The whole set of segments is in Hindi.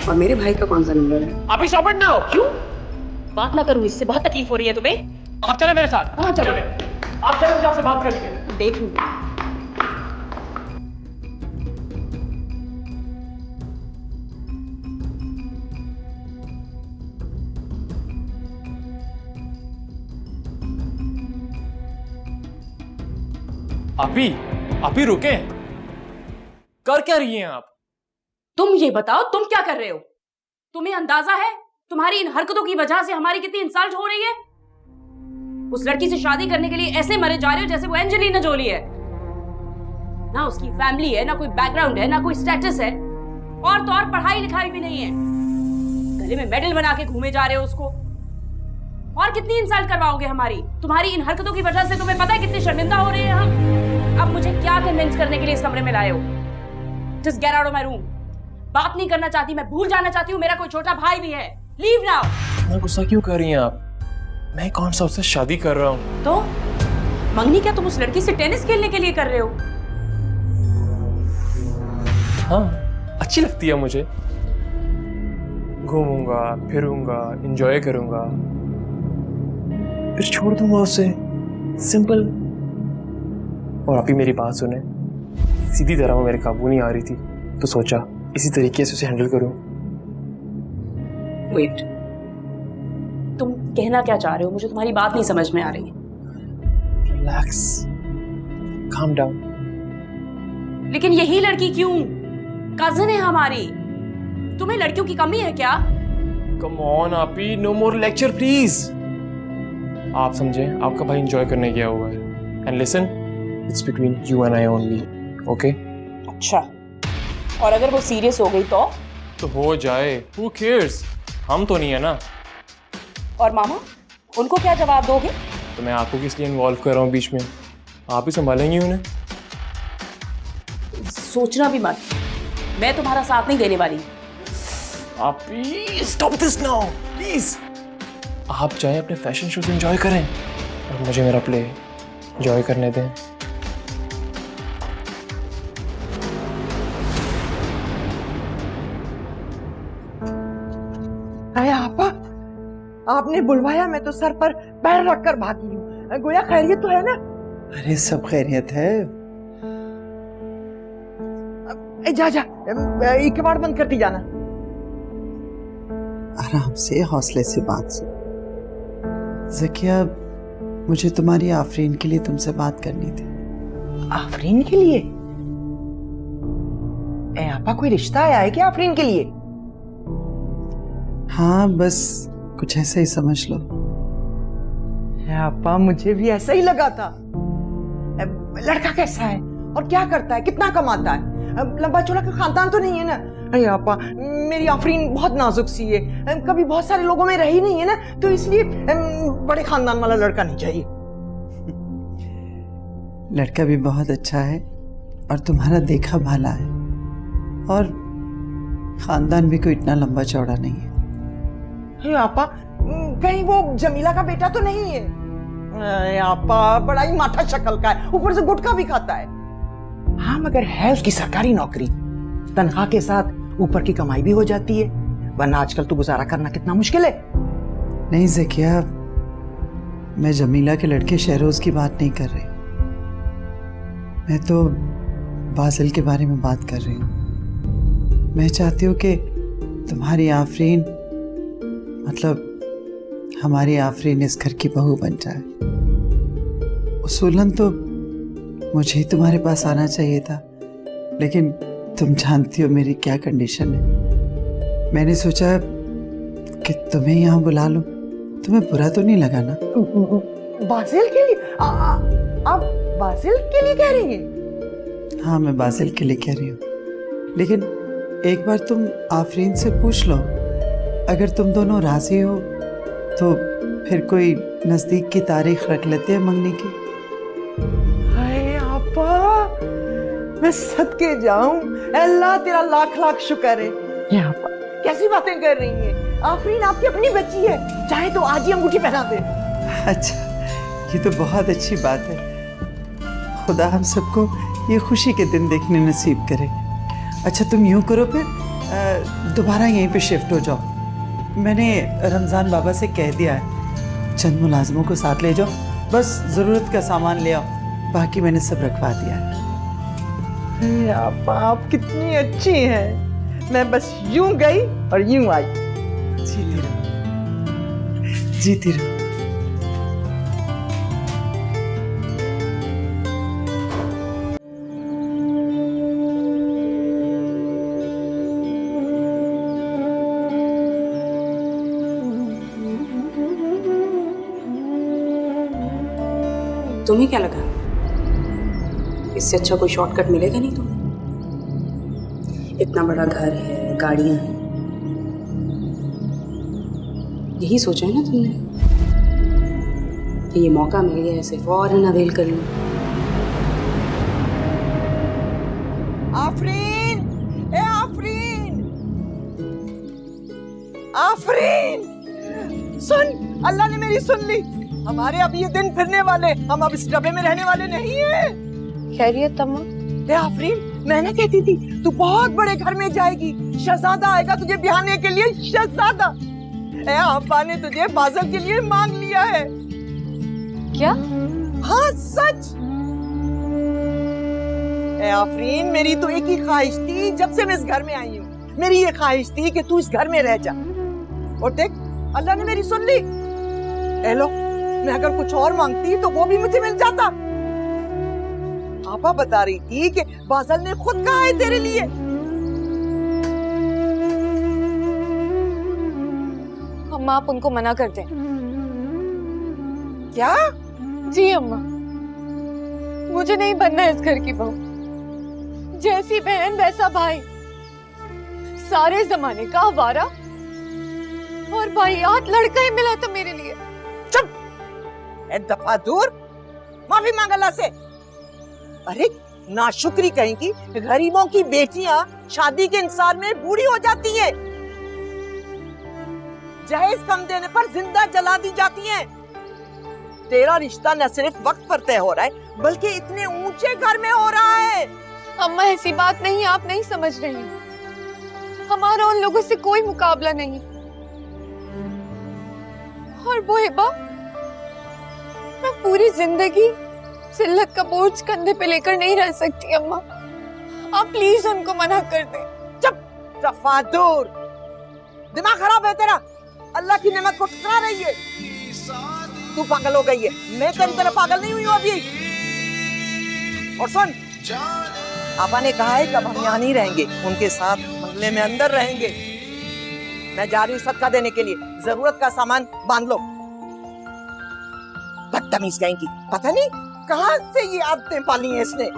और मेरे भाई का कौन सा नंबर है? आप ही स्टॉप इट नाउ। क्यों? बात ना करूं इससे, बहुत तकलीफ हो रही है तुम्हें। आप चले मेरे साथ। हाँ चलो। आप चले, मुझे आपसे बात करनी है। देख लूं। आप ही रुके। कर क्या रही हैं आप? तुम ये बताओ, तुम क्या कर रहे हो? तुम्हें अंदाजा है तुम्हारी इन हरकतों की वजह से हमारी कितनी इंसल्ट हो रही है? उस लड़की से शादी करने के लिए ऐसे मरे जा रहे हो जैसे वो एंजेलिना जोली है। ना उसकी फैमिली है, ना कोई बैकग्राउंड है, ना कोई स्टेटस है, और तो और पढ़ाई लिखाई भी नहीं है। गले में मेडल बना के घूमे जा रहे हो उसको। और कितनी इंसल्ट करवाओगे हमारी? तुम्हारी इन हरकतों की वजह से तुम्हें पता है कितनी शर्मिंदा हो रहे हैं हम। अब मुझे क्या कन्विंस करने के लिए इस कमरे में लाए हो? Just get out of my room. बात नहीं करना चाहती, मैं भूल जाना चाहती हूँ मेरा कोई छोटा भाई भी है। Leave now. इतना गुस्सा क्यों कर रही हैं आप? मैं कौन सा उससे शादी कर रहा हूँ? तो मंगनी क्या तुम उस लड़की से टेनिस खेलने के लिए कर रहे हो? हाँ, अच्छी लगती है मुझे। घूमूंगा, फिरूंगा, एंजॉय करूंगा, फिर छोड़ दूंगा उसे। सिंपल। और आप ही मेरी बात सुने, सीधी तरह वो मेरे काबू नहीं आ रही थी, तो सोचा इसी तरीके से उसे हैंडल करूं। वेट, तुम कहना क्या चाह रहे हो? मुझे तुम्हारी बात नहीं समझ में आ रही। Relax, calm down. लेकिन यही लड़की क्यों? कजिन है हमारी। तुम्हें लड़कियों की कमी है क्या? कम ऑन आपी, नो मोर लेक्चर प्लीज। आप समझे, आपका भाई एंजॉय करने गया हुआ है। And listen, it's between you and I only, okay? अच्छा, और अगर वो सीरियस हो गई तो हो जाए, हु केयर्स? हम तो नहीं है ना। और मामा, उनको क्या जवाब दोगे? तो मैं आपको किस लिए इन्वॉल्व कर रहा हूँ बीच में? आप ही संभालेंगी उन्हें। सोचना भी मत, मैं तुम्हारा साथ नहीं देने वाली। आप please stop this now, please. आप चाहे अपने फैशन शो से एंजॉय करें और मुझे मेरा प्ले एंजॉय करने दें। अरे आपा, आपने बुलवाया, मैं तो सर पर पैर रखकर भागी हूँ। गोया खैरियत तो है ना? अरे सब खैरियत है। जा जा, ये किवाड़ बंद करती जाना। आराम से, हौसले से बात सुन। ज़किया, मुझे तुम्हारी आफरीन के लिए तुमसे बात करनी थी। आफरीन के लिए? ए आपा, कोई रिश्ता आया है क्या आफरीन के लिए? हाँ, बस कुछ ऐसा ही समझ लो। आपा, मुझे भी ऐसा ही लगा था। लड़का कैसा है और क्या करता है, कितना कमाता है? लंबा चौड़ा का खानदान तो नहीं है ना? अरे आपा, मेरी आफरीन बहुत नाजुक सी है, कभी बहुत सारे लोगों में रही नहीं है ना, तो इसलिए बड़े खानदान वाला लड़का नहीं चाहिए। लड़का भी बहुत अच्छा है और तुम्हारा देखा भाला है, और खानदान भी कोई इतना लंबा चौड़ा नहीं है। अरे आपा, कहीं वो जमीला का बेटा तो नहीं है? अरे आपा, बड़ा ही माठा शक्ल का है, ऊपर से गुटखा भी खाता है। हाँ, मगर है उसकी सरकारी नौकरी, तनख्वाह के साथ ऊपर की कमाई भी हो जाती है, वरना आजकल तो गुजारा करना कितना मुश्किल है। नहीं ज़किया, मैं जमीला के लड़के शहरोज की बात नहीं कर रही, मैं तो बासिल के बारे में बात कर रही हूँ। मैं चाहती हूँ कि तुम्हारी आफरीन, मतलब हमारी आफरीन, इस घर की बहू बन जाए। उसूलन तो मुझे ही तुम्हारे पास आना चाहिए था, लेकिन तुम जानती हो मेरी क्या कंडीशन है। मैंने सोचा कि तुम्हें यहाँ बुला लूं, तुम्हें बुरा तो नहीं लगा ना? बासिल के लिए? आप बासिल के लिए कह रही हैं? हाँ, मैं बासिल के लिए कह रही हूँ, लेकिन एक बार तुम आफरीन से पूछ लो, अगर तुम दोनों राजी हो तो फिर कोई नज़दीक की तारीख रख लेते हैं मंगनी की। हाय आपा, मैं सदके जाऊं, अल्लाह तेरा लाख लाख शुक्र है। ये आपा कैसी बातें कर रही हैं? आफरीन आपकी अपनी बच्ची है, चाहे तो आज ही अंगूठी पहना दे। अच्छा, ये तो बहुत अच्छी बात है। खुदा हम सबको ये खुशी के दिन देखने नसीब करे। अच्छा, तुम यूं करो, फिर दोबारा यहीं पे शिफ्ट हो जाओ। मैंने रमज़ान बाबा से कह दिया है, चंद मुलाजमों को साथ ले जाओ, बस ज़रूरत का सामान ले आओ, बाकी मैंने सब रखवा दिया है। अरे आपा, आप कितनी अच्छी हैं। मैं बस यूं गई और यूं आई। जीती रहो, जीती रहो। तुम्हें क्या लगा इससे अच्छा कोई शॉर्टकट मिलेगा नहीं तुम्हें? इतना बड़ा घर है, गाड़ियां हैं, यही सोचा है ना तुमने कि ये मौका मिल गया, ऐसे फौरन अवेल कर लो। आफरीन, ए आफरीन, आफरीन, सुन, अल्लाह ने मेरी सुन ली। हमारे अब ये दिन फिरने वाले, हम अब इस डब्बे में रहने वाले नहीं हैं। खैरियत तम्मा? ए आफरीन, मैं ना कहती थी तू बहुत बड़े घर में जाएगी, शहजादा आएगा तुझे ब्याहने के लिए, शहजादा। ए अब्बा ने तुझे बादल के लिए मांग लिया है। क्या? हाँ सच। ए आफरीन, मेरी तो एक ही ख्वाहिश थी जब से मैं इस घर में आई हूँ, मेरी ये ख्वाहिश थी कि तू इस घर में रह जा। और देख, अल्लाह ने मेरी सुन ली। ए लो, मैं अगर कुछ और मांगती तो वो भी मुझे मिल जाता। आपा बता रही थी कि बादल ने खुद कहा है तेरे लिए। अम्मा, आप उनको मना कर दें। क्या? जी अम्मा, मुझे नहीं बनना है इस घर की बहू। जैसी बहन वैसा भाई, सारे जमाने का आवारा और वाहियात लड़का ही मिला था मेरे लिए। चुप! ए दफा दूर, माफी मांग अल्लाह से। अरे नाशुक्री कहेंगी, गरीबों की बेटियां शादी के इंतजार में बूढ़ी हो जाती हैं, जहेज कम देने पर जिंदा जला दी जाती हैं। तेरा रिश्ता न सिर्फ वक्त पर तय हो रहा है, बल्कि इतने ऊंचे घर में हो रहा है। अम्मा, ऐसी बात नहीं, आप नहीं समझ रही। हमारा उन लोगों से कोई मुकाबला नहीं। और वो हिबा, मैं पूरी जिंदगी जिल्लत का बोझ कंधे पे लेकर नहीं रह सकती। अम्मा, आप प्लीज उनको मना कर दें। चुप! तफादुर, दिमाग खराब है तेरा। अल्लाह की नेमत को ठुकरा रही है। तू पागल हो गई है, मैं तेरी तरह पागल नहीं हुई हूं अभी। और सुन, आपा ने कहा है कि अब हम यहाँ नहीं रहेंगे, उनके साथ बंगले में अंदर रहेंगे। मैं जा रही हूँ सदका देने के लिए, जरूरत का सामान बांध लो। बदतमीज कहेंगी, पता नहीं कहां से ये आदतें पाली हैं इसने।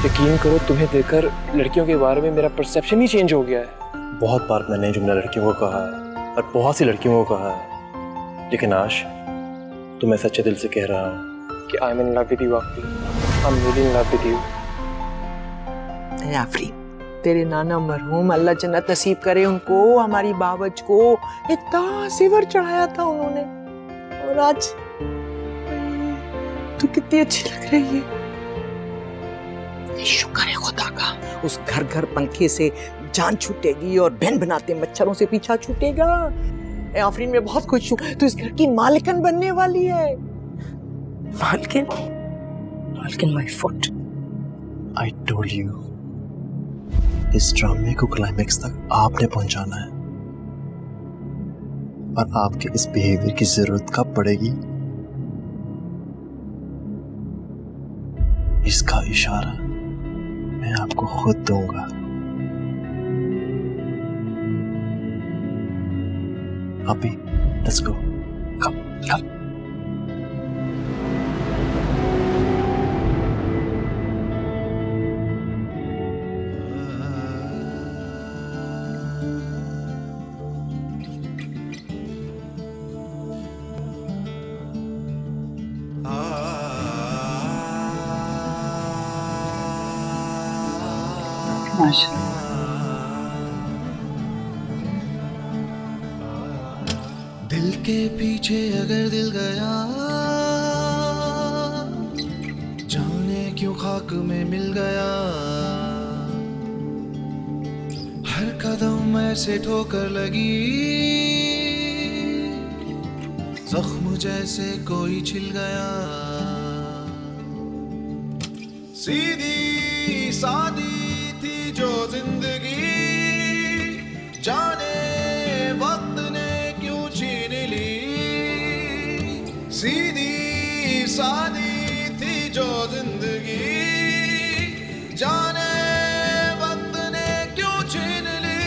यकीन करो, तुम्हें देखकर लड़कियों के बारे में मेरा परसेप्शन ही चेंज हो गया है। बहुत बार मैंने जुमला लड़कियों को कहा है और बहुत सी लड़कियों को कहा है, लेकिन आज तो मैं सच्चे दिल से कह रहा हूँ कि I am in love with you Afreen. I am really in love with you. Afreen, तेरे नाना मरहूम, अल्लाह जन्नत नसीब करे उनको, हमारी बावज को इतना सिवर चढ़ाया था उन्होंने, और आज तू कितनी अच्छी लग रही है। शुक्र है खुदा का, उस घर घर पंखे से जान छूटेगी और बहन बनाते मच्छरों से पीछा छूटेगा। ए आफरीन, मैं बहुत खुश हूँ, तू इस घर की मालिकन बनने वाली है। मालकिन? मालकिन my foot. I told you, इस ड्रामे को क्लाइमेक्स तक आपने पहुंचाना है, और आपके इस बिहेवियर की जरूरत कब पड़ेगी, इसका इशारा मैं आपको खुद दूंगा। अभी लेट्स गो, कम कम। माशाल्लाह। दिल के पीछे अगर दिल गया, जाने क्यों खाक में मिल गया। हर कदम ऐसे ठोकर लगी, जख्म जैसे कोई छिल गया। सीधी सादी थी जो जिंदगी, जाने वक्त ने क्यों छीन ली। सीधी सादी थी जो जिंदगी, जाने वक्त ने क्यों छीन ली।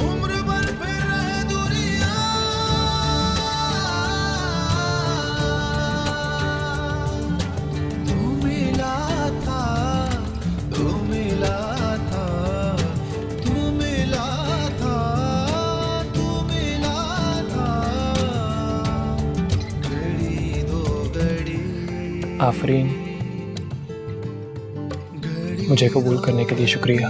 उम्र भर फिर रहे दूरियां, तू मिला था, तू मिला था, तू मिला था, तू मिला था। घड़ी दो घड़ी, आफरीन, मुझे कबूल करने के लिए शुक्रिया।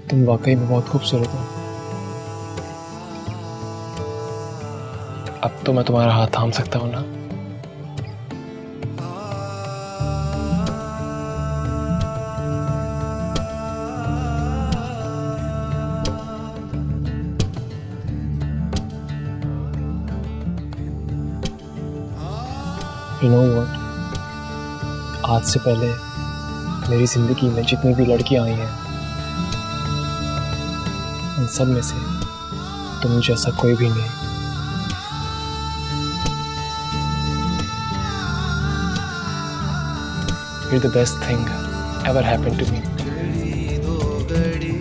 तुम वाकई में बहुत खूबसूरत हो। अब तो मैं तुम्हारा हाथ थाम सकता हूँ ना? You know what? आज से पहले मेरी जिंदगी में जितनी भी लड़कियां आई हैं, उन सब में से तुम जैसा कोई भी नहीं। You're the best thing ever happened to me. घड़ी दो घड़ी,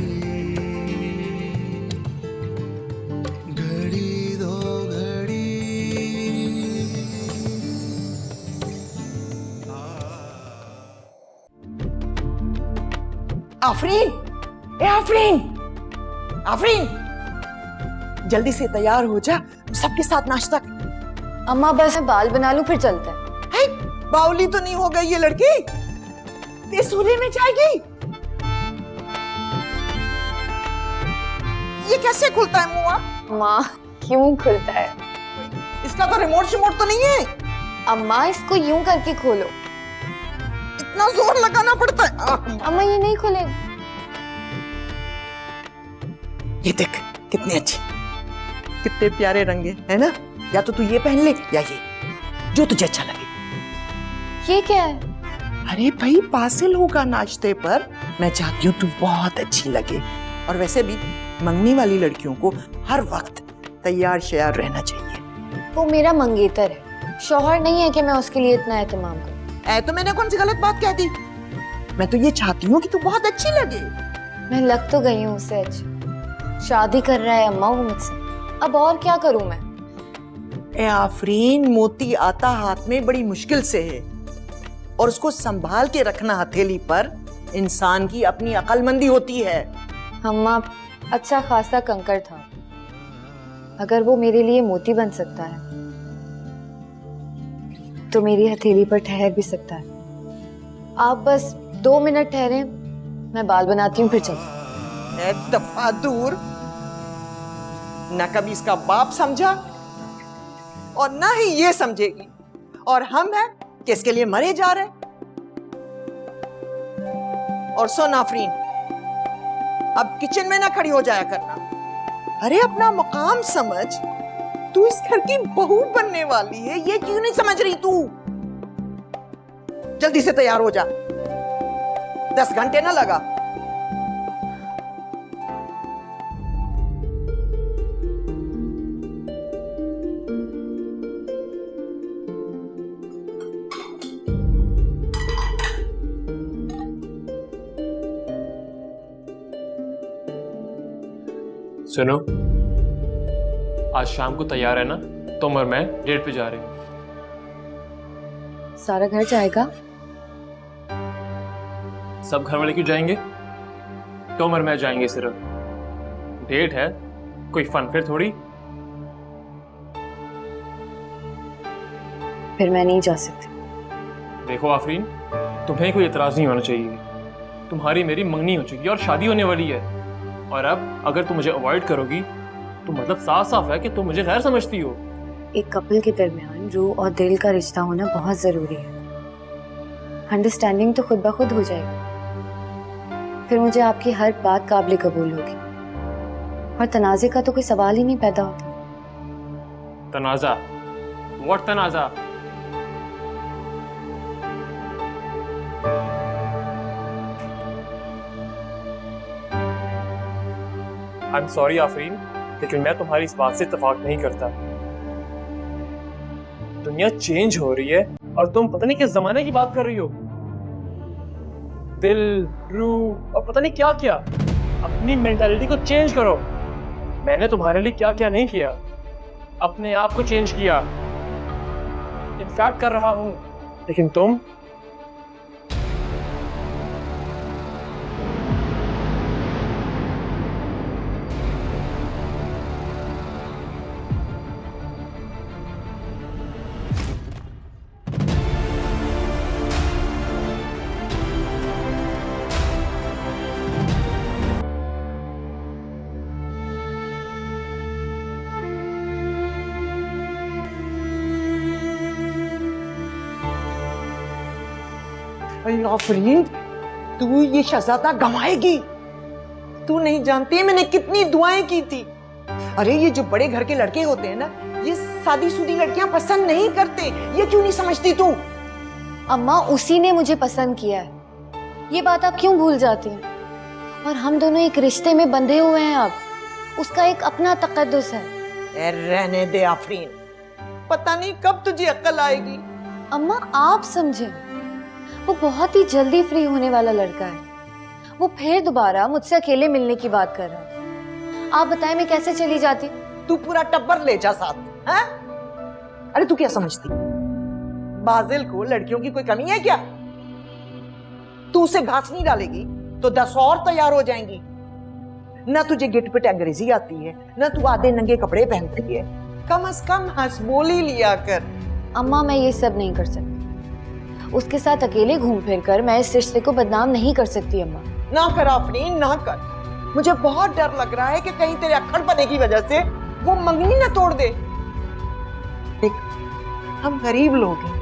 घड़ी दो घड़ी। आफरीन, ए आफरीन, आफरीन, जल्दी से तैयार हो जा, सबके साथ नाश्ता। अम्मा बस मैं बाल बना लूं फिर चलते हैं। है, बावली तो नहीं हो गई ये लड़की? ये सूर्य में जाएगी? ये कैसे खुलता है मुंह? माँ क्यों खुलता है? इसका तो रिमोट शिमोट तो नहीं है। अम्मा इसको यूं करके खोलो। इतना जोर लगाना पड़ता है। अम्मा ये नहीं खुले। ये देख कितने अच्छे, कितने प्यारे रंग है ना? या तो तू ये पहन ले या ये, जो तुझे अच्छा लगे। ये क्या है? अरे भाई पासिल होगा नाश्ते पर, मैं चाहती हूँ तू बहुत अच्छी लगे। और वैसे भी मंगनी वाली लड़कियों को हर वक्त तैयार श्यार रहना चाहिए। वो मेरा मंगेतर है, शौहर नहीं है कि मैं उसके लिए इतना एहतमाम करूं। तो मैंने कौन सी गलत बात कह दी? मैं तो ये चाहती हूँ कि तू बहुत अच्छी लगे। मैं लग तो गई हूँ उससे अच्छी। शादी कर रहा है अम्मा वो मुझसे, अब और क्या करूं मैं? ए आफरीन, मोती आता हाथ में बड़ी मुश्किल से है, और उसको संभाल के रखना हथेली पर इंसान की अपनी अक्लमंदी होती है। अम्मा अच्छा खासा कंकड़ था, अगर वो मेरे लिए मोती बन सकता है तो मेरी हथेली पर ठहर भी सकता है। आप बस 2 मिनट ठहरें, मैं बाल बनाती हूँ फिर चलती। ए दफा दूर, ना कभी इसका बाप समझा और ना ही ये समझेगी, और हम हैं कि इसके लिए मरे जा रहे। और सुन आफरीन, अब किचन में ना खड़ी हो जाया करना। अरे अपना मुकाम समझ, तू इस घर की बहू बनने वाली है, ये क्यों नहीं समझ रही तू? जल्दी से तैयार हो जा, 10 घंटे ना लगा। सुनो, आज शाम को तैयार है ना? तुम और मैं डेट पे जा रहे हैं। सारा घर जाएगा? सब घर वाले क्यों जाएंगे? तुम और मैं जाएंगे सिर्फ। डेट है, कोई फन फेयर थोड़ी। फिर मैं नहीं जा सकती। देखो आफरीन, तुम्हें कोई एतराज नहीं होना चाहिए। तुम्हारी मेरी मंगनी हो चुकी है और शादी होने वाली है, और अब अगर तुम मुझे अवॉइड करोगी तो मतलब साफ साफ है कि तुम मुझे गैर समझती हो। एक कपल के दरमियान रूह और दिल का रिश्ता होना बहुत जरूरी है। अंडरस्टैंडिंग तो खुद ब खुद हो जाएगी, फिर मुझे आपकी हर बात काबिल कबूल होगी और तनाज़े का तो कोई सवाल ही नहीं पैदा होता। तनाज़ा? व्हाट तनाज़ा? आई एम सॉरी आफरीन, लेकिन मैं तुम्हारी इस बात से इत्तेफाक नहीं करता। दुनिया चेंज हो रही है और तुम पता नहीं किस जमाने की बात कर रही हो। दिल, रूह और पता नहीं क्या क्या। अपनी मेंटालिटी को चेंज करो। मैंने तुम्हारे लिए क्या क्या नहीं किया, अपने आप को चेंज किया, इनफैक्ट कर रहा हूं, लेकिन तुम अरे आफरीन, तू ये शहजादा गंवाएगी। तू नहीं जानती मैंने कितनी दुआएं की थी। अरे ये जो बड़े घर के लड़के होते हैं ना, ये शादीशुदी लड़कियां पसंद नहीं करते। ये क्यों नहीं समझती तू? अम्मा, उसी ने मुझे पसंद किया है, ये बात आप क्यों भूल जाती हैं? और हम दोनों एक रिश्ते में बंधे हुए हैं। अब उसका एक अपना तकद्दुस है। रहने दे आफरीन, पता नहीं कब तुझे अक्ल आएगी। अम्मा आप समझे, वो बहुत ही जल्दी फ्री होने वाला लड़का है। वो फिर दोबारा मुझसे अकेले मिलने की बात कर रहा है। आप बताएं मैं कैसे चली जाती? तू पूरा टब्बर ले जा साथ, हैं? अरे तू क्या समझती, बाजिल को लड़कियों की कोई कमी है क्या? तू उसे घास नहीं डालेगी तो 10 और तैयार हो जाएंगी। ना तुझे गिट पिट अंग्रेजी आती है, ना तू आधे नंगे कपड़े पहनती है। कम से कम हंस बोली लिया कर। अम्मा मैं ये सब नहीं कर सकती। उसके साथ अकेले घूम फिर कर मैं इस रिश्ते को बदनाम नहीं कर सकती। अम्मा ना कर आफरीन, ना कर। मुझे बहुत डर लग रहा है कि कहीं तेरे अक्खड़पने की वजह से वो मंगनी ना तोड़ दे। देख, हम गरीब लोग हैं।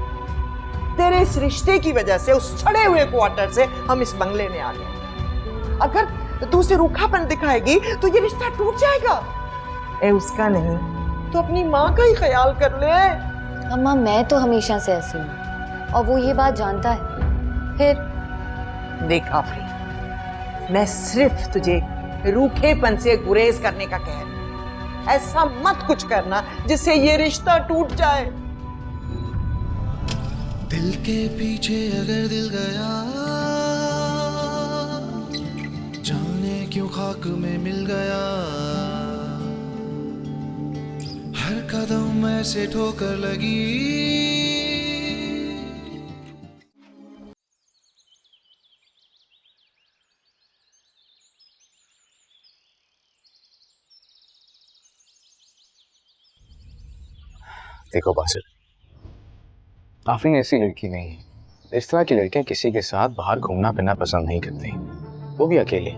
तेरे इस रिश्ते की वजह से उस सड़े हुए क्वार्टर से हम इस बंगले में आ गए। अगर तू उसे रूखापन दिखाएगी तो ये रिश्ता टूट जाएगा। ए उसका नहीं तो अपनी माँ का ही ख्याल कर ले। अम्मा मैं तो हमेशा से ऐसी हूँ और वो ये बात जानता है। फिर देख आफरीन, मैं सिर्फ तुझे रूखेपन से गुरेज करने का कह रही हूं। ऐसा मत कुछ करना जिससे ये रिश्ता टूट जाए। दिल के पीछे अगर दिल गया, जाने क्यों खाक में मिल गया। हर कदम ऐसे ठोकर लगी। देखो बासिल, आफरीन ऐसी लड़की नहीं है। इस तरह की लड़कियां किसी के साथ बाहर घूमना फिरना पसंद नहीं करती, वो भी अकेले।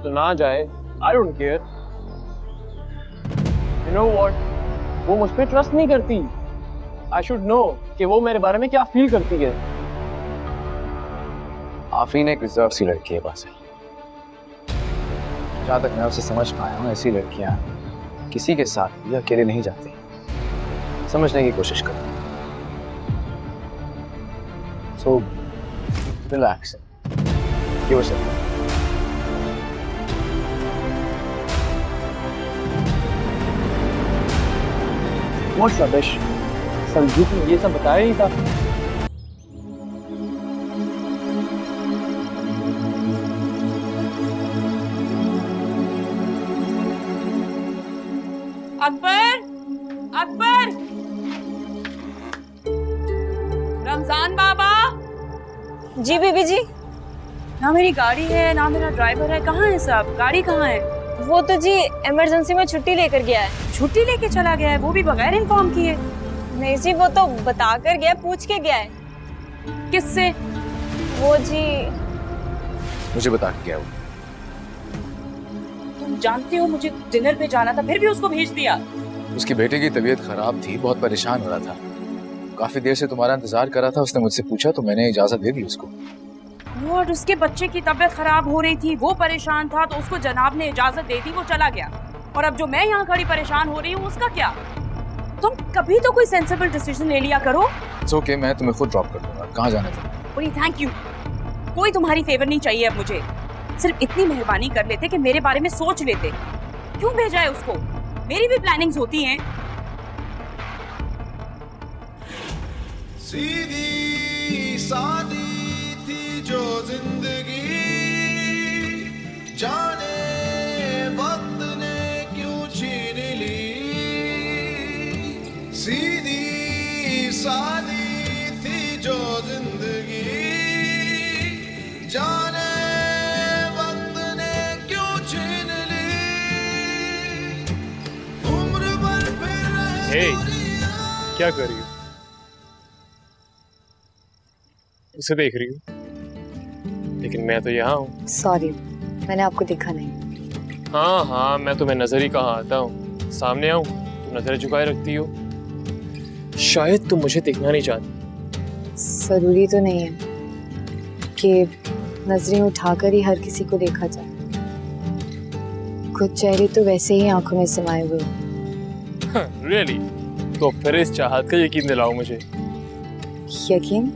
तो ना जाए, I don't care. You know what, वो मुझ पे ट्रस्ट नहीं करती। आई शुड नो कि वो मेरे बारे में क्या फील करती है। आफरीन एक रिजर्व सी लड़की है बासिल। जहाँ तक मैं उसे समझ पाया हूँ, ऐसी लड़कियां किसी के साथ भी अकेले नहीं जाती। समझने की कोशिश करो। So relax. Give us a second. What's rubbish? Sanju को ये सब बताया ही था। अकबर, अकबर, रमजान बाबा। जी बीबी जी। ना मेरी गाड़ी है ना मेरा ड्राइवर है, कहाँ है सब? गाड़ी कहाँ है? वो तो जी इमरजेंसी में छुट्टी लेकर गया है। छुट्टी लेके चला गया है, वो भी बगैर इन्फॉर्म किए? नहीं जी, वो तो बता कर गया, पूछ के गया है। किससे? वो जी मुझे बता के क्या हुआ? तुम जानते हो मुझे डिनर पे जाना था, फिर भी उसको भेज दिया। उसकी बेटे की तबीयत खराब थी, बहुत परेशान हो रहा था। काफी देर से तुम्हारा इंतजार कर रहा था, उसने मुझसे पूछा तो मैंने इजाजत दे दी उसको। और उसके बच्चे की तबीयत खराब हो रही थी, वो परेशान था, तो उसको जनाब ने इजाजत दे दी, वो चला गया। और अब जो मैं यहाँ खड़ी परेशान हो रही हूँ, उसका क्या? तुम कभी तो कोई सेंसिबल डिसीजन ले लिया करो। इट्स ओके, मैं तुम्हें खुद ड्रॉप कर दूंगा। कहाँ जाना है तुम्हें? Thank you. कोई तुम्हारी फेवर नहीं चाहिए अब मुझे। सिर्फ इतनी मेहरबानी कर लेते कि मेरे बारे में सोच लेते। क्यों भेजा है उसको? मेरी भी प्लानिंग्स होती हैं। सीधी सादी थी जो जिंदगी, जाने वक्त ने क्यों छीन ली। सीधी सादी थी जो जिंदगी, जाने वक्त ने क्यों छीन ली। उम्र भर फिर हे, क्या कर रही हो? उसे देख रही हूँ, लेकिन मैं तो यहाँ हूँ। सॉरी, मैंने आपको देखा नहीं। हाँ, मैं तुम्हें नजर ही कहाँ आता हूँ। सामने आऊँ तुम नजर झुकाए रखती हो। शायद तुम मुझे देखना नहीं चाहती। जरूरी तो नहीं है कि नजरें उठाकर ही हर किसी को देखा जाए। कुछ चेहरे तो वैसे ही आंखों में समाये हुए हैं। रियली? तो फिर इस चाहत का यकीन दिलाओ मुझे। यकीन?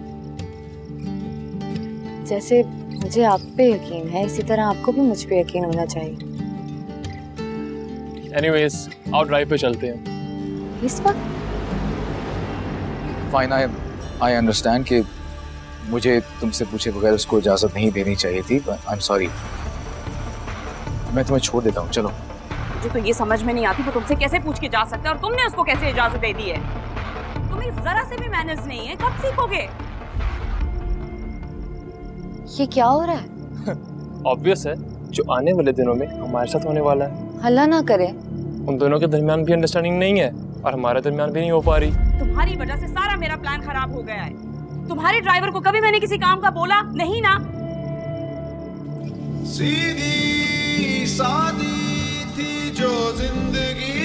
जैसे मुझे आप पे यकीन है, इसी तरह आपको भी मुझ पे यकीन होना चाहिए। एनीवेज, आओ ड्राइव पे चलते हैं। इस वक्त? फाइन, आई अंडरस्टैंड कि मुझे तुमसे पूछे बगैर उसको इजाजत नहीं देनी चाहिए थी। आई एम सॉरी। मैं तुम्हें छोड़ देता हूँ, चलो। मुझे तो ये समझ में नहीं आती वो तुमसे कैसे पूछ के जा सकता है, और तुमने उसको कैसे इजाजत दे दी है? तुम्हें जरा से भी मैनर्स नहीं है, कब सीखोगे? ये क्या हो रहा है? ऑब्वियस है, जो आने वाले दिनों में हमारे साथ होने वाला है। हल्ला ना करें। उन दोनों के दरमियान भी अंडरस्टैंडिंग नहीं है, और हमारे दरमियान भी नहीं हो पा रही। तुम्हारी वजह से सारा मेरा प्लान खराब हो गया है। तुम्हारे ड्राइवर को कभी मैंने किसी काम का बोला नहीं ना? सीधी सादी थी जो जिंदगी,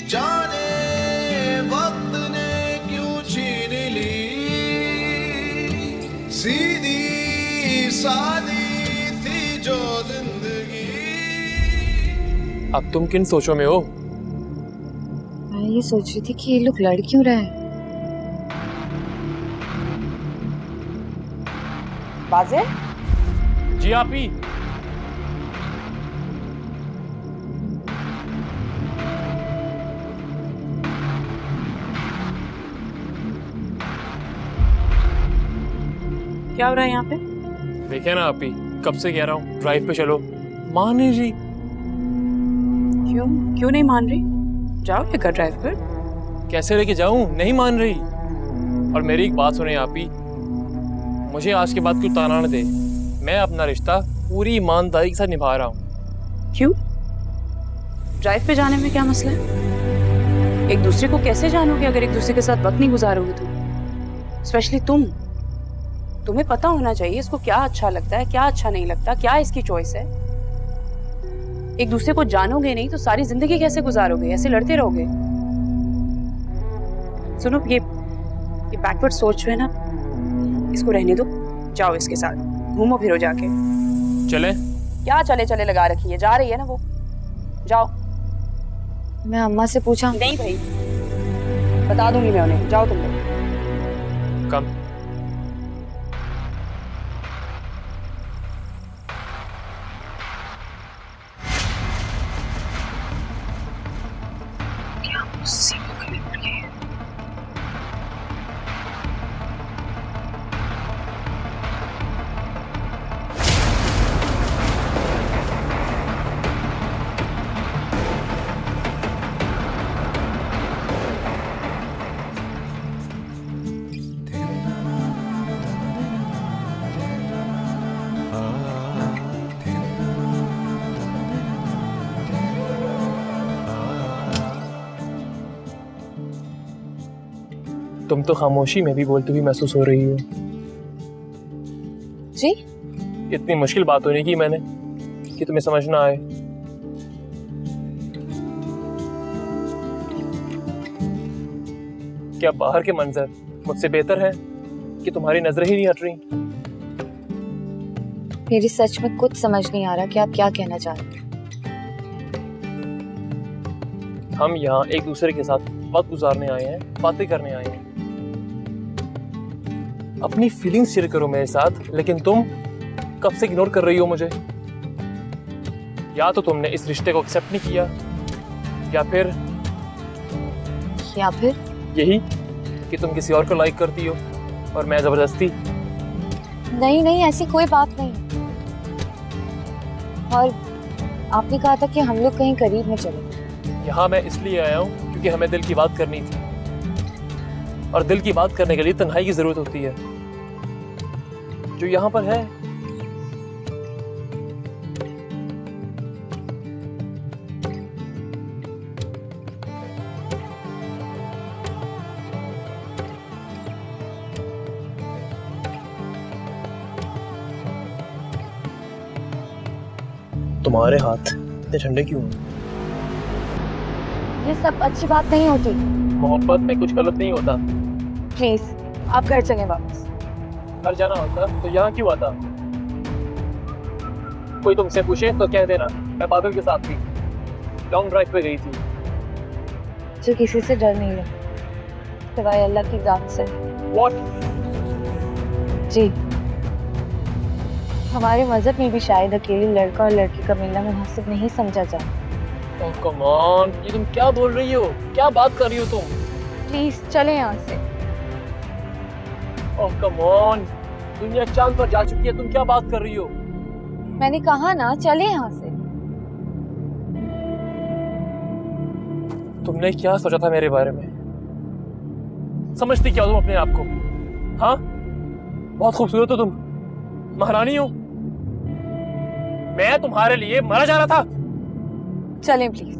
जाने वक्त ने क्यों छीन ली। सीधी सादी थी जो जिंदगी। अब तुम किन सोचों में हो? मैं ये सोच रही थी कि ये लोग लड़ क्यों रहे हैं। बाजिल? जी आप ही। क्या हो रहा है यहाँ पे? देखे ना आप ही, कब से कह रहा हूँ ड्राइव पे चलो, मान नहीं रही। क्यों नहीं मान रही? जाओ लेकर ड्राइव पर। कैसे लेके जाऊं? नहीं मान रही। और मेरी एक बात सुने आप ही, मुझे आज के बाद क्यों ताना न दे। मैं अपना रिश्ता पूरी ईमानदारी के साथ निभा रहा हूँ। क्यों? ड्राइव पे जाने में क्या मसला है? एक दूसरे को कैसे जानोगे अगर एक दूसरे के साथ वक्त नहीं गुजारोगे तुम? स्पेशली तुम्हें पता होना चाहिए इसको क्या अच्छा लगता है, क्या अच्छा नहीं लगता, क्या इसकी चॉइस है। एक दूसरे को जानोगे नहीं तो सारी जिंदगी कैसे गुजारोगे? ऐसे लड़ते रहोगे? सुनो, ये बैकवर्ड सोच जो है ना, इसको रहने दो। जाओ इसके साथ, घूमो फिरो जाके। चले? क्या चले लगा रखी है? जा रही है ना वो, जाओ। मैं अम्मा से पूछा? नहीं भाई, बता दूंगी मैं उन्हें। जाओ तुम लोग। कम। तुम तो खामोशी में भी बोलती हुई महसूस हो रही हो। जी? इतनी मुश्किल बात तो नहीं की मैंने कि तुम्हें समझ ना आए। क्या बाहर के मंजर मुझसे बेहतर है कि तुम्हारी नजरें ही नहीं हट रही? मेरी सच में कुछ समझ नहीं आ रहा कि आप क्या कहना चाह रहे हैं। हम यहाँ एक दूसरे के साथ वक्त गुजारने आए हैं, बातें करने आए हैं। अपनी फीलिंग्स शेयर करो मेरे साथ, लेकिन तुम कब से इग्नोर कर रही हो मुझे। या तो तुमने इस रिश्ते को एक्सेप्ट नहीं किया, या फिर यही कि तुम किसी और को लाइक करती हो और मैं जबरदस्ती। नहीं नहीं, ऐसी कोई बात नहीं। और आपने कहा था कि हम लोग कहीं करीब में चले। यहाँ मैं इसलिए आया हूँ क्योंकि हमें दिल की बात करनी थी, और दिल की बात करने के लिए तन्हाई की जरूरत होती है, जो यहाँ पर है। तुम्हारे हाथ इतने ठंडे क्यों हैं? ये सब अच्छी बात नहीं होती। मोहब्बत में कुछ गलत नहीं होता। प्लीज आप घर चलें वापस। घर जाना होता तो यहाँ क्यों आता? कोई तुमसे पूछे तो कह देना मैं बादल के साथ थी, लॉन्ग ड्राइव पे गई थी। जो किसी से डर नहीं है सिवाय अल्लाह की जात से। What? जी, हमारे मजहब में भी शायद अकेले लड़का और लड़की का मिलना मुनासिब नहीं समझा जाता। Oh, come on, ये तुम क्या बोल रही हो? क्या बात कर रही हो तुम? प्लीज चले यहाँ से। Oh, come on, दुनिया चांद पर जा चुकी है, तुम क्या बात कर रही हो? मैंने कहा ना चले यहाँ से। तुमने क्या सोचा था मेरे बारे में? समझती क्या हो तुम अपने आप को? हाँ, बहुत खूबसूरत हो तुम, महारानी हो। मैं तुम्हारे लिए मरा जा रहा था। चलें प्लीज।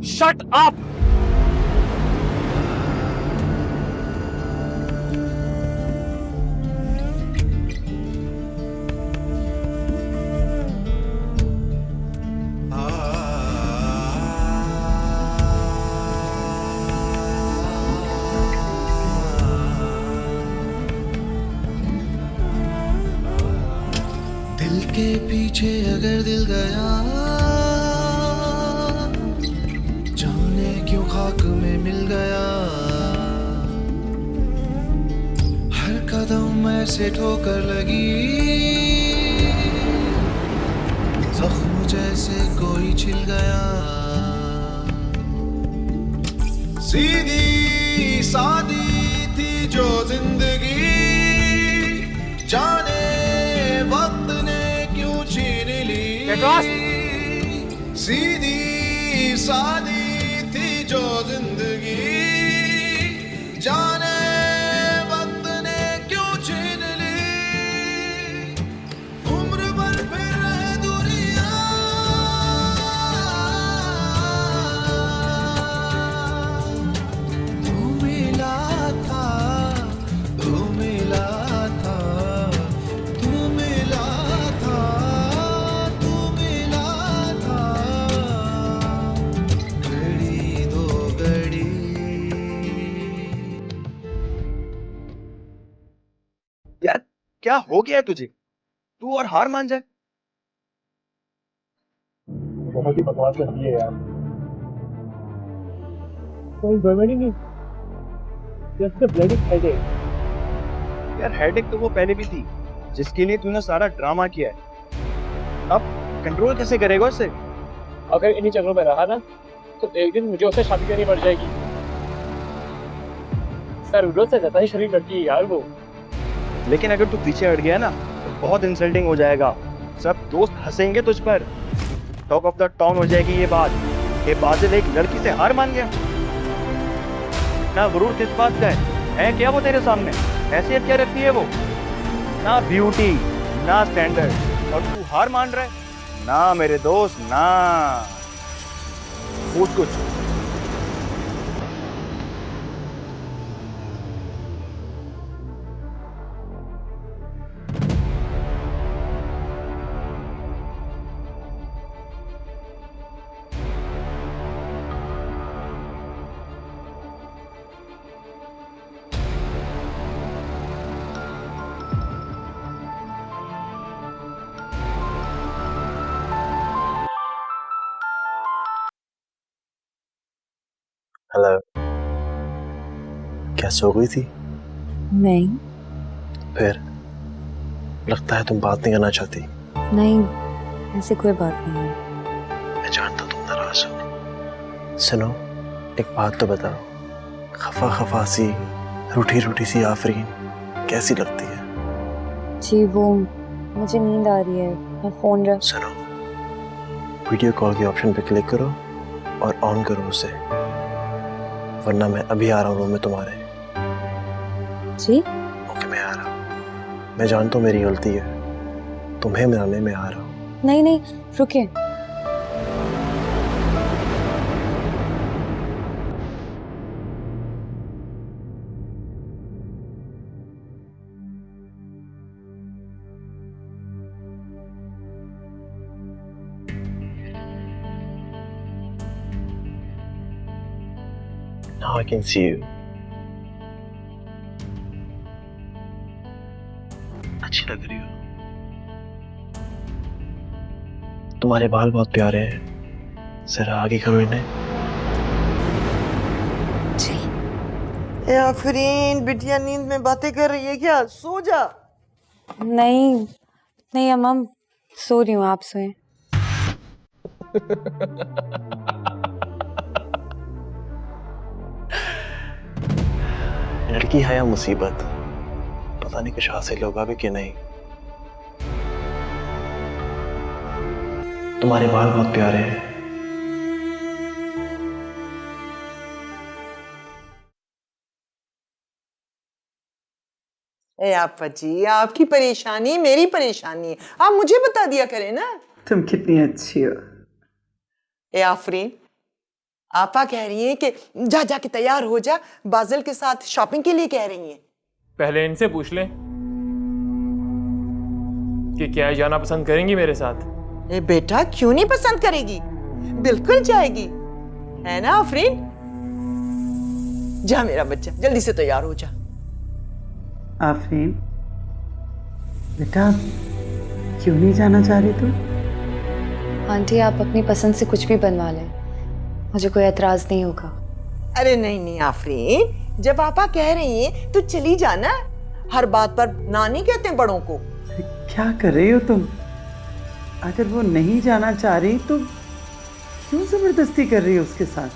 Shut up. दिल के पीछे अगर दिल गया, जाने क्यों खाक में मिल गया। हर कदम ऐसे ठोकर लगी, जख्म जैसे कोई छिल गया। सीधी सादी थी जो जिंदगी, जाने वक्त ने क्यों छीन ली। सीधी सादी थी जो जिंदगी, जाने वक्त ने क्यों छीन ली। उम्र भर फिर रहे दुनिया, तू मिला था, तू मिला था, तू मिला था, तू मिला था। घड़ी दो घड़ी। यार क्या हो गया है तुझे? तू और हार मान जाए। बहुत ही बकवास करती है यार, कोई गड़बड़ी नहीं, जस्ट अ ब्लडी हेडेक। यार हेडेक तो वो पहले भी थी, जिसके लिए तूने सारा ड्रामा किया है। अब कंट्रोल कैसे करेगा उससे? अगर इन्हीं चक्रों में रहा ना तो एक दिन मुझे उससे शादी करनी पड़ जाएगी। जरूरत से ज्यादा ही शरीर लड़की है यार वो। लेकिन अगर तू पीछे हट गया ना तो बहुत इंसल्टिंग हो जाएगा। सब दोस्त हंसेंगे तुझ पर, टॉक ऑफ द टाउन हो जाएगी ये बात कि बादल एक लड़की से हार मान गया। ना गुरूर किस बात का है क्या वो तेरे सामने? हैसियत क्या रखती है वो? ना ब्यूटी ना स्टैंडर्ड, और तू हार मान रहा है? ना मेरे दोस्त ना। सोच कुछ। हेलो, क्या सो गई थी? नहीं फिर लगता है तुम बात नहीं करना चाहती। नहीं, ऐसी कोई बात नहीं है। मैं जानता तुम नाराज हो। सुनो, एक बात तो बताओ, खफा खफा सी रूठी रूठी सी आफरीन कैसी लगती है? जी वो मुझे नींद आ रही है, मैं फोन रख। सुनो, वीडियो कॉल के ऑप्शन पे क्लिक करो और ऑन करो उसे, वरना मैं अभी आ रहा हूँ रूम में तुम्हारे। जी ओके, मैं आ रहा हूँ। मैं जानता हूँ मेरी गलती है, तुम्हें मनाने में आ रहा हूँ। नहीं नहीं, रुकिए। Now I can see you. अच्छी लग रही हो। तुम्हारे बाल बहुत प्यारे हैं, जरा आगे करो इन्हें। ए आफरीन, बिटिया नींद में बातें कर रही है क्या? सो जा। नहीं नहीं अम्मा, सो रही हूँ, आप सोएं। लड़की है या मुसीबत, पता नहीं कुछ हासिल होगा भी कि नहीं। तुम्हारे बाल बहुत प्यारे हैं। ए आपा जी, आपकी परेशानी मेरी परेशानी है, आप मुझे बता दिया करें ना। तुम कितनी अच्छी हो। ए आफरीन, आपा कह रही हैं कि जा जाके तैयार हो जा, बादल के साथ शॉपिंग के लिए कह रही हैं। पहले इनसे पूछ लें कि क्या ये जाना पसंद करेंगी मेरे साथ। ए बेटा, क्यों नहीं पसंद करेगी? बिल्कुल जाएगी, है ना आफरीन? जा मेरा बच्चा, जल्दी से तैयार हो जा। आफरीन बेटा, क्यों नहीं जाना चाह रही तुम? आंटी आप अपनी पसंद से कुछ भी बनवा लें, मुझे कोई एतराज नहीं होगा। अरे नहीं नहीं आफरीन, जब आपा कह रही हैं तो चली जाना, हर बात पर ना नहीं कहते हैं बड़ों को। क्या कर रही हो तुम? अगर वो नहीं जाना चाह रही तो क्यों जबरदस्ती कर रही हो उसके साथ?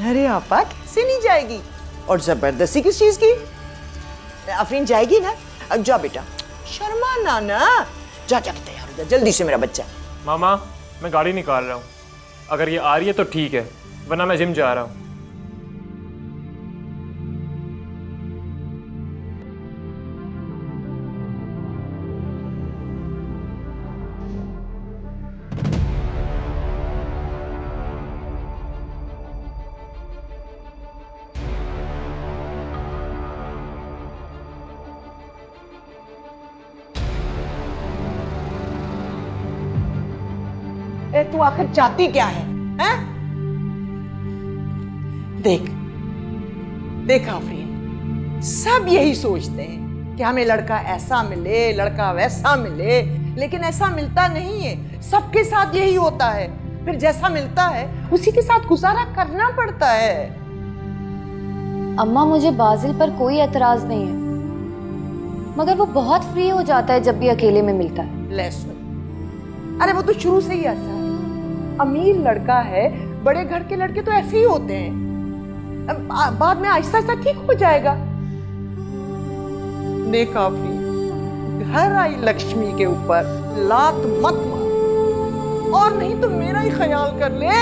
अरे आपा, कैसे नहीं जाएगी? और जबरदस्ती किस चीज की? आफरीन जाएगी ना? अब जा बेटा, शर्मा ना ना, जा जाके तैयार हो जा जल्दी से मेरा बच्चा। मामा, मैं गाड़ी निकाल रहा हूँ, अगर ये आ रही है तो ठीक है, वरना मैं जिम जा रहा हूँ। ए तू आखिर चाहती क्या है, हैं? देख देख आफरीन, सब यही सोचते हैं कि हमें लड़का ऐसा मिले, लड़का वैसा मिले, लेकिन ऐसा मिलता नहीं है। सबके साथ यही होता है, फिर जैसा मिलता है उसी के साथ गुजारा करना पड़ता है। अम्मा मुझे बाजिल पर कोई एतराज नहीं है, मगर वो बहुत फ्री हो जाता है जब भी अकेले में मिलता है। ले सुन, अरे वो तो शुरू से ही ऐसा है। अमीर लड़का है, बड़े घर के लड़के तो ऐसे ही होते हैं, बाद में आहिस्ता आहिस्ता ठीक हो जाएगा। देख आफरीन, घर आई लक्ष्मी के ऊपर लात मत मार, और नहीं तो मेरा ही ख्याल कर ले।